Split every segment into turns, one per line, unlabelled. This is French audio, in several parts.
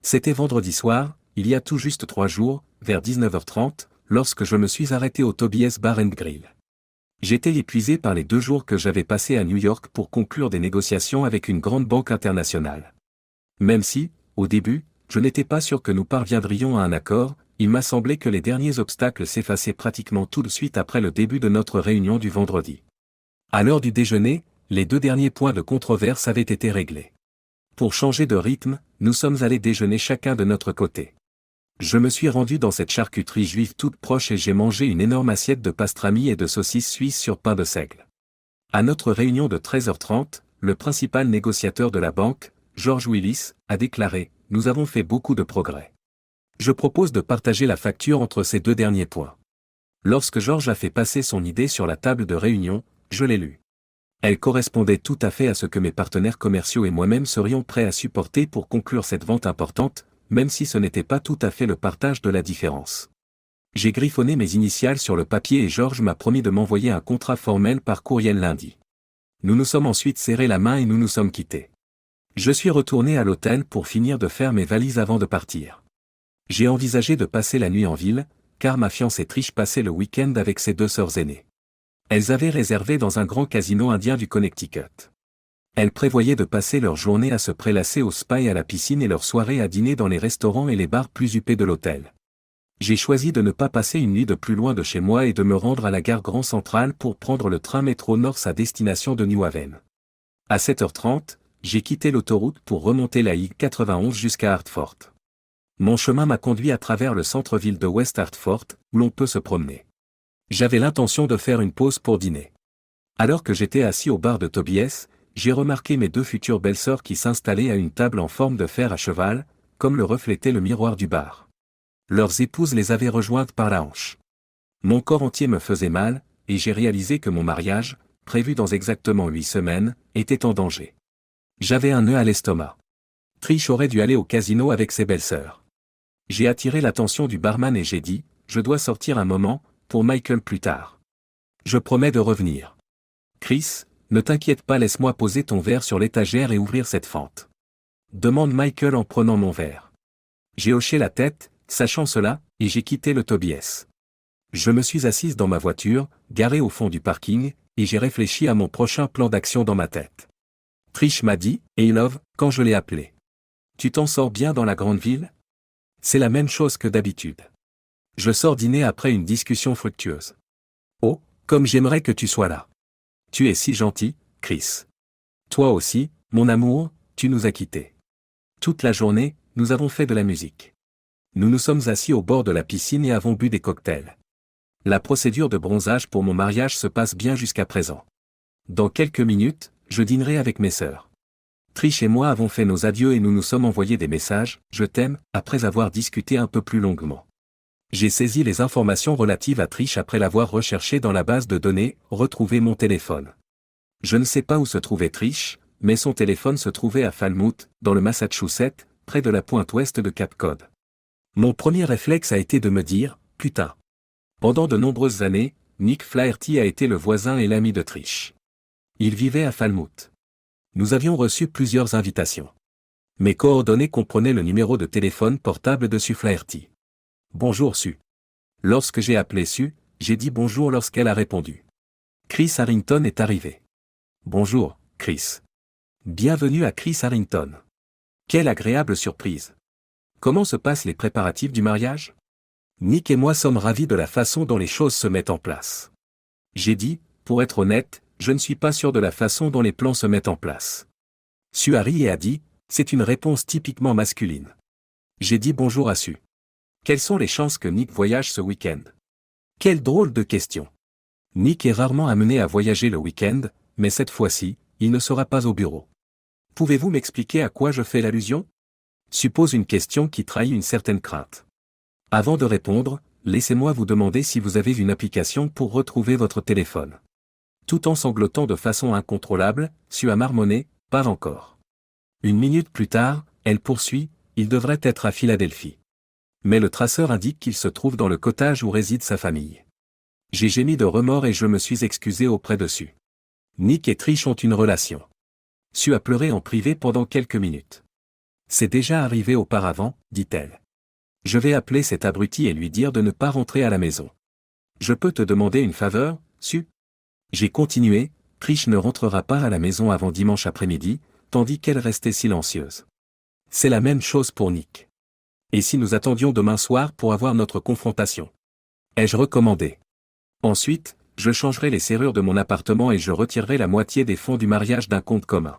C'était vendredi soir, il y a tout juste 3 jours, vers 19h30, lorsque je me suis arrêté au Tobias Bar and Grill. J'étais épuisé par les 2 jours que j'avais passés à New York pour conclure des négociations avec une grande banque internationale. Même si, au début, je n'étais pas sûr que nous parviendrions à un accord, il m'a semblé que les derniers obstacles s'effaçaient pratiquement tout de suite après le début de notre réunion du vendredi. À l'heure du déjeuner, les 2 derniers points de controverse avaient été réglés. Pour changer de rythme, nous sommes allés déjeuner chacun de notre côté. Je me suis rendu dans cette charcuterie juive toute proche et j'ai mangé une énorme assiette de pastrami et de saucisses suisses sur pain de seigle. À notre réunion de 13h30, le principal négociateur de la banque, George Willis, a déclaré « Nous avons fait beaucoup de progrès. Je propose de partager la facture entre ces 2 derniers points. » Lorsque George a fait passer son idée sur la table de réunion, je l'ai lue. Elle correspondait tout à fait à ce que mes partenaires commerciaux et moi-même serions prêts à supporter pour conclure cette vente importante, même si ce n'était pas tout à fait le partage de la différence. J'ai griffonné mes initiales sur le papier et George m'a promis de m'envoyer un contrat formel par courriel lundi. Nous nous sommes ensuite serré la main et nous nous sommes quittés. Je suis retourné à l'hôtel pour finir de faire mes valises avant de partir. J'ai envisagé de passer la nuit en ville, car ma fiancée Trish passait le week-end avec ses 2 sœurs aînées. Elles avaient réservé dans un grand casino indien du Connecticut. Elles prévoyaient de passer leur journée à se prélasser au spa et à la piscine et leur soirée à dîner dans les restaurants et les bars plus huppés de l'hôtel. J'ai choisi de ne pas passer une nuit de plus loin de chez moi et de me rendre à la gare Grand Central pour prendre le train métro North à destination de New Haven. À 7h30, j'ai quitté l'autoroute pour remonter la I-91 jusqu'à Hartford. Mon chemin m'a conduit à travers le centre-ville de West Hartford, où l'on peut se promener. J'avais l'intention de faire une pause pour dîner. Alors que j'étais assis au bar de Tobias, j'ai remarqué mes 2 futures belles-sœurs qui s'installaient à une table en forme de fer à cheval, comme le reflétait le miroir du bar. Leurs épouses les avaient rejointes par la hanche. Mon corps entier me faisait mal, et j'ai réalisé que mon mariage, prévu dans exactement 8 semaines, était en danger. J'avais un nœud à l'estomac. Trish aurait dû aller au casino avec ses belles-sœurs. J'ai attiré l'attention du barman et j'ai dit, je dois sortir un moment, pour Michael plus tard. Je promets de revenir. Chris, ne t'inquiète pas, laisse-moi poser ton verre sur l'étagère et ouvrir cette fente. Demande Michael en prenant mon verre. J'ai hoché la tête, sachant cela, et j'ai quitté le Tobias. Je me suis assise dans ma voiture, garée au fond du parking, et j'ai réfléchi à mon prochain plan d'action dans ma tête. Trish m'a dit, « Hey love », quand je l'ai appelé. Tu t'en sors bien dans la grande ville ? C'est la même chose que d'habitude. Je sors dîner après une discussion fructueuse. Oh, comme j'aimerais que tu sois là. Tu es si gentil, Chris. Toi aussi, mon amour, tu nous as quittés. Toute la journée, nous avons fait de la musique. Nous nous sommes assis au bord de la piscine et avons bu des cocktails. La procédure de bronzage pour mon mariage se passe bien jusqu'à présent. Dans quelques minutes, je dînerai avec mes sœurs. Trish et moi avons fait nos adieux et nous nous sommes envoyés des messages « Je t'aime » après avoir discuté un peu plus longuement. J'ai saisi les informations relatives à Trish après l'avoir recherché dans la base de données, retrouvé mon téléphone. Je ne sais pas où se trouvait Trish, mais son téléphone se trouvait à Falmouth, dans le Massachusetts, près de la pointe ouest de Cape Cod. Mon premier réflexe a été de me dire « Putain ». Pendant de nombreuses années, Nick Flaherty a été le voisin et l'ami de Trish. Il vivait à Falmouth. Nous avions reçu plusieurs invitations. Mes coordonnées comprenaient le numéro de téléphone portable de Sue Flaherty. Bonjour Sue. Lorsque j'ai appelé Sue, j'ai dit bonjour lorsqu'elle a répondu. Chris Harrington est arrivé. Bonjour, Chris. Bienvenue à Chris Harrington. Quelle agréable surprise. Comment se passent les préparatifs du mariage ? Nick et moi sommes ravis de la façon dont les choses se mettent en place. J'ai dit, pour être honnête, je ne suis pas sûr de la façon dont les plans se mettent en place. Sue a ri et a dit, c'est une réponse typiquement masculine. J'ai dit bonjour à Sue. Quelles sont les chances que Nick voyage ce week-end ? Quelle drôle de question. Nick est rarement amené à voyager le week-end, mais cette fois-ci, il ne sera pas au bureau. Pouvez-vous m'expliquer à quoi je fais l'allusion ? Suppose une question qui trahit une certaine crainte. Avant de répondre, laissez-moi vous demander si vous avez une application pour retrouver votre téléphone. Tout en sanglotant de façon incontrôlable, Sue a marmonné, pas encore. 1 minute plus tard, elle poursuit, il devrait être à Philadelphie. Mais le traceur indique qu'il se trouve dans le cottage où réside sa famille. J'ai gémi de remords et je me suis excusé auprès de Sue. Nick et Trish ont une relation. Sue a pleuré en privé pendant quelques minutes. C'est déjà arrivé auparavant, dit-elle. Je vais appeler cet abruti et lui dire de ne pas rentrer à la maison. Je peux te demander une faveur, Sue? J'ai continué, Trish ne rentrera pas à la maison avant dimanche après-midi, tandis qu'elle restait silencieuse. C'est la même chose pour Nick. Et si nous attendions demain soir pour avoir notre confrontation? Ai-je recommandé? Ensuite, je changerai les serrures de mon appartement et je retirerai la moitié des fonds du mariage d'un compte commun.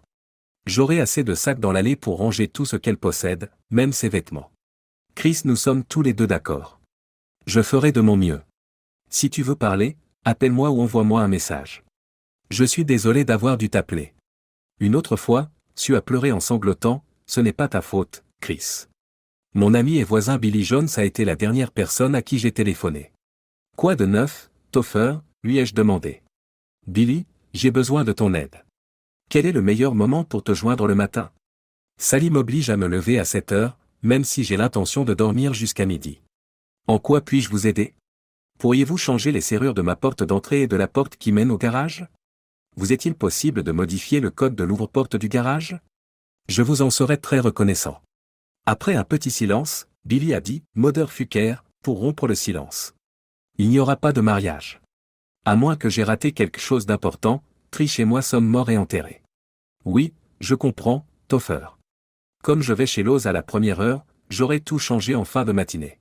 J'aurai assez de sacs dans l'allée pour ranger tout ce qu'elle possède, même ses vêtements. Chris, nous sommes tous les deux d'accord. Je ferai de mon mieux. Si tu veux parler, appelle-moi ou envoie-moi un message. Je suis désolé d'avoir dû t'appeler. Une autre fois, Sue a pleuré en sanglotant, ce n'est pas ta faute, Chris. Mon ami et voisin Billy Jones a été la dernière personne à qui j'ai téléphoné. Quoi de neuf, Topher, lui ai-je demandé. Billy, j'ai besoin de ton aide. Quel est le meilleur moment pour te joindre le matin? Sally m'oblige à me lever à 7 heures, même si j'ai l'intention de dormir jusqu'à midi. En quoi puis-je vous aider? Pourriez-vous changer les serrures de ma porte d'entrée et de la porte qui mène au garage? Vous est-il possible de modifier le code de l'ouvre-porte du garage? Je vous en serais très reconnaissant. Après un petit silence, Billy a dit « Mother Fucker » pour rompre le silence. Il n'y aura pas de mariage. À moins que j'ai raté quelque chose d'important, Trish et moi sommes morts et enterrés. Oui, je comprends, Topher. Comme je vais chez Lowe's à la première heure, j'aurai tout changé en fin de matinée.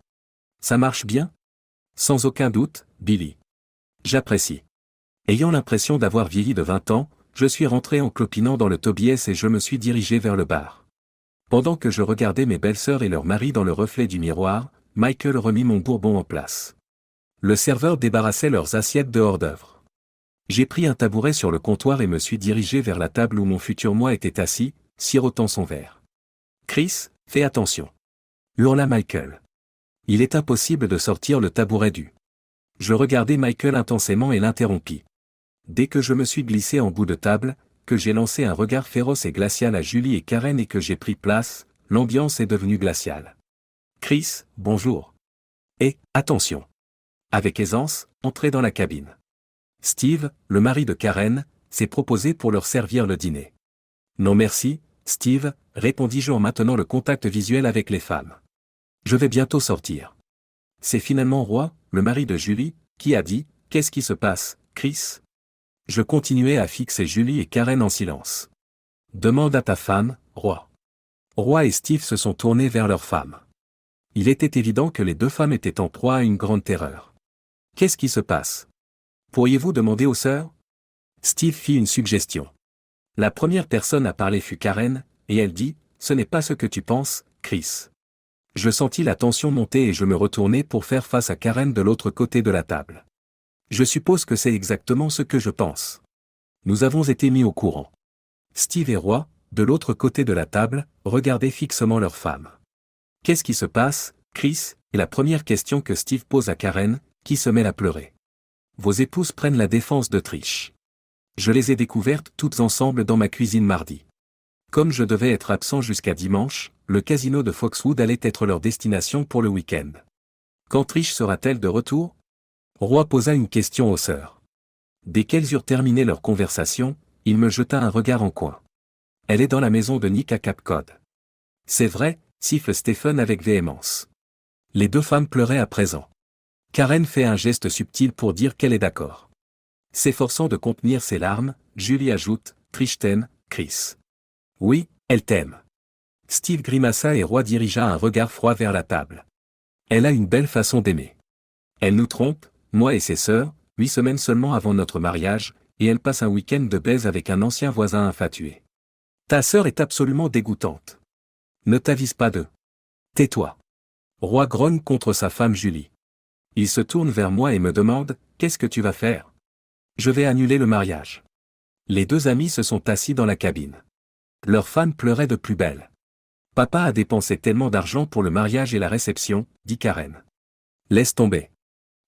Ça marche bien? Sans aucun doute, Billy. J'apprécie. Ayant l'impression d'avoir vieilli de 20 ans, je suis rentré en clopinant dans le Tobias et je me suis dirigé vers le bar. Pendant que je regardais mes belles-sœurs et leurs maris dans le reflet du miroir, Michael remit mon bourbon en place. Le serveur débarrassait leurs assiettes de hors-d'œuvre. J'ai pris un tabouret sur le comptoir et me suis dirigé vers la table où mon futur moi était assis, sirotant son verre. Chris, fais attention. Hurla Michael. Il est impossible de sortir le tabouret du. Je regardai Michael intensément et l'interrompis. Dès que je me suis glissé en bout de table, que j'ai lancé un regard féroce et glacial à Julie et Karen et que j'ai pris place, l'ambiance est devenue glaciale. Chris, bonjour. Et, attention. Avec aisance, entrez dans la cabine. Steve, le mari de Karen, s'est proposé pour leur servir le dîner. Non merci, Steve, répondis-je en maintenant le contact visuel avec les femmes. Je vais bientôt sortir. C'est finalement Roy, le mari de Julie, qui a dit « Qu'est-ce qui se passe, Chris ?» Je continuais à fixer Julie et Karen en silence. « Demande à ta femme, Roy. » Roy et Steve se sont tournés vers leur femme. Il était évident que les deux femmes étaient en proie à une grande terreur. « Qu'est-ce qui se passe? Pourriez-vous demander aux sœurs ?» Steve fit une suggestion. La première personne à parler fut Karen, et elle dit « Ce n'est pas ce que tu penses, Chris. » Je sentis la tension monter et je me retournai pour faire face à Karen de l'autre côté de la table. Je suppose que c'est exactement ce que je pense. Nous avons été mis au courant. Steve et Roy, de l'autre côté de la table, regardaient fixement leur femme. Qu'est-ce qui se passe, Chris? Est la première question que Steve pose à Karen, qui se met à pleurer. Vos épouses prennent la défense de Trish. Je les ai découvertes toutes ensemble dans ma cuisine mardi. Comme je devais être absent jusqu'à dimanche, le casino de Foxwood allait être leur destination pour le week-end. Quand Trish sera-t-elle de retour? Roy posa une question aux sœurs. Dès qu'elles eurent terminé leur conversation, il me jeta un regard en coin. Elle est dans la maison de Nick à Cape Cod. C'est vrai, siffle Stephen avec véhémence. Les deux femmes pleuraient à présent. Karen fait un geste subtil pour dire qu'elle est d'accord. S'efforçant de contenir ses larmes, Julie ajoute, Trish t'aime, Chris. Oui, elle t'aime. Steve grimaça et Roy dirigea un regard froid vers la table. Elle a une belle façon d'aimer. Elle nous trompe, moi et ses sœurs, 8 semaines seulement avant notre mariage, et elle passe un week-end de baise avec un ancien voisin infatué. Ta sœur est absolument dégoûtante. Ne t'avise pas d'eux. Tais-toi. Roy grogne contre sa femme Julie. Il se tourne vers moi et me demande, qu'est-ce que tu vas faire? Je vais annuler le mariage. Les deux amis se sont assis dans la cabine. Leur femme pleurait de plus belle. Papa a dépensé tellement d'argent pour le mariage et la réception, dit Karen. Laisse tomber.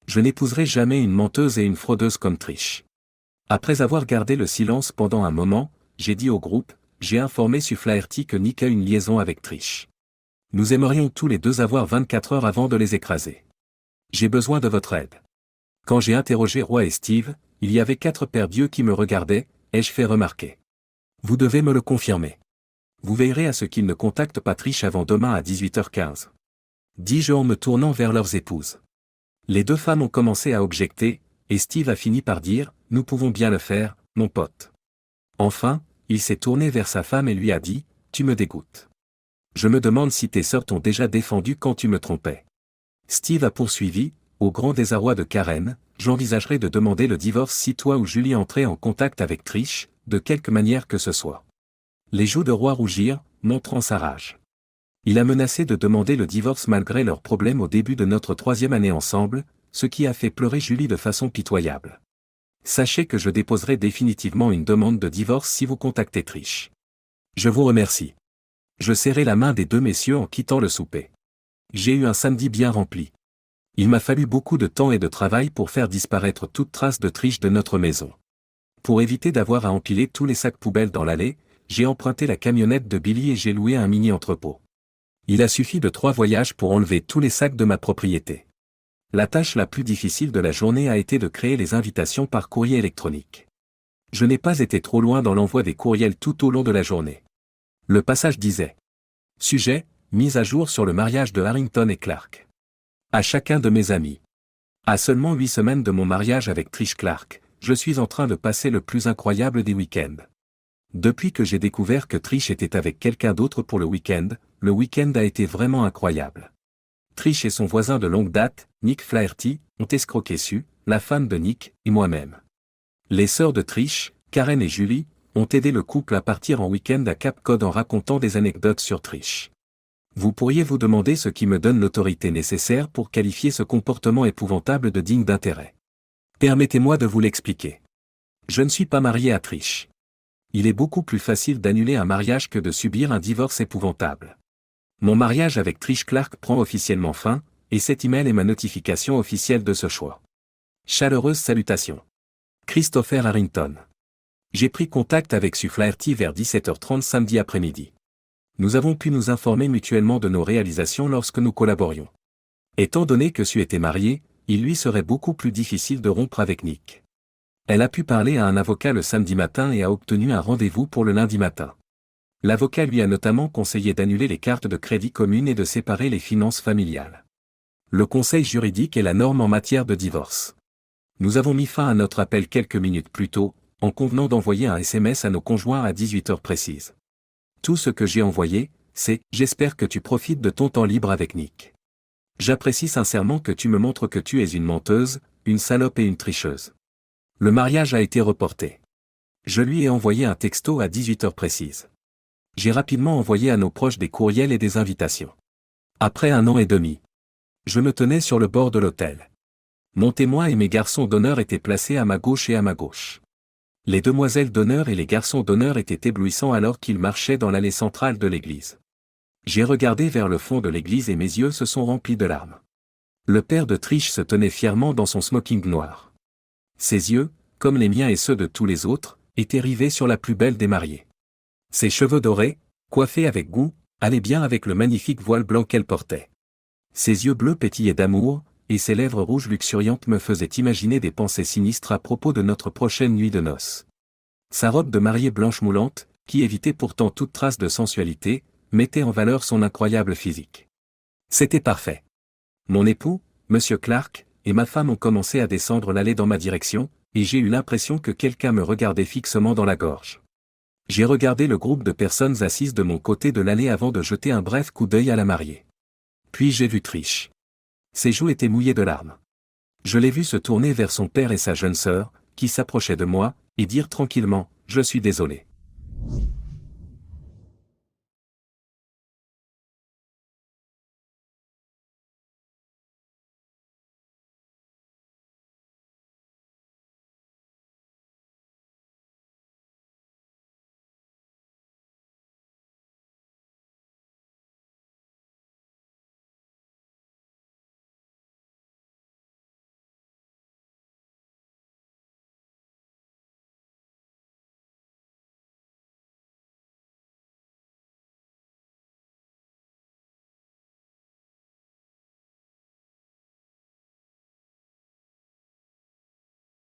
Je n'épouserai jamais une menteuse et une fraudeuse comme Trish. Après avoir gardé le silence pendant un moment, j'ai dit au groupe, j'ai informé Sue Flaherty que Nick a une liaison avec Trish. Nous aimerions tous les deux avoir 24 heures avant de les écraser. J'ai besoin de votre aide. Quand j'ai interrogé Roy et Steve, il y avait 4 paires d'yeux qui me regardaient, ai-je fait remarquer. Vous devez me le confirmer. Vous veillerez à ce qu'ils ne contactent pas Trish avant demain à 18h15. Dis-je en me tournant vers leurs épouses. Les deux femmes ont commencé à objecter, et Steve a fini par dire « Nous pouvons bien le faire, mon pote ». Enfin, il s'est tourné vers sa femme et lui a dit « Tu me dégoûtes. Je me demande si tes sœurs t'ont déjà défendu quand tu me trompais. » Steve a poursuivi, au grand désarroi de Karen, « J'envisagerais de demander le divorce si toi ou Julie entrez en contact avec Trish, de quelque manière que ce soit. » Les joues de Roy rougirent, montrant sa rage. Il a menacé de demander le divorce malgré leurs problèmes au début de notre 3e année ensemble, ce qui a fait pleurer Julie de façon pitoyable. Sachez que je déposerai définitivement une demande de divorce si vous contactez Trish. Je vous remercie. Je serrai la main des deux messieurs en quittant le souper. J'ai eu un samedi bien rempli. Il m'a fallu beaucoup de temps et de travail pour faire disparaître toute trace de Trish de notre maison. Pour éviter d'avoir à empiler tous les sacs poubelles dans l'allée, j'ai emprunté la camionnette de Billy et j'ai loué un mini-entrepôt. Il a suffi de 3 voyages pour enlever tous les sacs de ma propriété. La tâche la plus difficile de la journée a été de créer les invitations par courrier électronique. Je n'ai pas été trop loin dans l'envoi des courriels tout au long de la journée. Le passage disait « Sujet, mise à jour sur le mariage de Harrington et Clark. À chacun de mes amis. À seulement 8 semaines de mon mariage avec Trish Clark, je suis en train de passer le plus incroyable des week-ends. Depuis que j'ai découvert que Trish était avec quelqu'un d'autre pour le week-end a été vraiment incroyable. Trish et son voisin de longue date, Nick Flaherty, ont escroqué Sue, la femme de Nick, et moi-même. Les sœurs de Trish, Karen et Julie, ont aidé le couple à partir en week-end à Cape Cod en racontant des anecdotes sur Trish. Vous pourriez vous demander ce qui me donne l'autorité nécessaire pour qualifier ce comportement épouvantable de digne d'intérêt. Permettez-moi de vous l'expliquer. Je ne suis pas marié à Trish. Il est beaucoup plus facile d'annuler un mariage que de subir un divorce épouvantable. Mon mariage avec Trish Clark prend officiellement fin, et cet email est ma notification officielle de ce choix. Chaleureuse salutation. Christopher Harrington. J'ai pris contact avec Sue Flaherty vers 17h30 samedi après-midi. Nous avons pu nous informer mutuellement de nos réalisations lorsque nous collaborions. Étant donné que Sue était mariée, il lui serait beaucoup plus difficile de rompre avec Nick. Elle a pu parler à un avocat le samedi matin et a obtenu un rendez-vous pour le lundi matin. L'avocat lui a notamment conseillé d'annuler les cartes de crédit communes et de séparer les finances familiales. Le conseil juridique est la norme en matière de divorce. Nous avons mis fin à notre appel quelques minutes plus tôt, en convenant d'envoyer un SMS à nos conjoints à 18h précises. Tout ce que j'ai envoyé, c'est « J'espère que tu profites de ton temps libre avec Nick. J'apprécie sincèrement que tu me montres que tu es une menteuse, une salope et une tricheuse. » Le mariage a été reporté. Je lui ai envoyé un texto à 18h précises. J'ai rapidement envoyé à nos proches des courriels et des invitations. Après 1 an et demi, je me tenais sur le bord de l'autel. Mon témoin et mes garçons d'honneur étaient placés à ma gauche et à ma gauche. Les demoiselles d'honneur et les garçons d'honneur étaient éblouissants alors qu'ils marchaient dans l'allée centrale de l'église. J'ai regardé vers le fond de l'église et mes yeux se sont remplis de larmes. Le père de Trish se tenait fièrement dans son smoking noir. Ses yeux, comme les miens et ceux de tous les autres, étaient rivés sur la plus belle des mariées. Ses cheveux dorés, coiffés avec goût, allaient bien avec le magnifique voile blanc qu'elle portait. Ses yeux bleus pétillaient d'amour, et ses lèvres rouges luxuriantes me faisaient imaginer des pensées sinistres à propos de notre prochaine nuit de noces. Sa robe de mariée blanche moulante, qui évitait pourtant toute trace de sensualité, mettait en valeur son incroyable physique. C'était parfait. Mon époux, Monsieur Clark, et ma femme ont commencé à descendre l'allée dans ma direction, et j'ai eu l'impression que quelqu'un me regardait fixement dans la gorge. J'ai regardé le groupe de personnes assises de mon côté de l'allée avant de jeter un bref coup d'œil à la mariée. Puis j'ai vu Trish. Ses joues étaient mouillées de larmes. Je l'ai vue se tourner vers son père et sa jeune sœur, qui s'approchaient de moi, et dire tranquillement « Je suis désolé.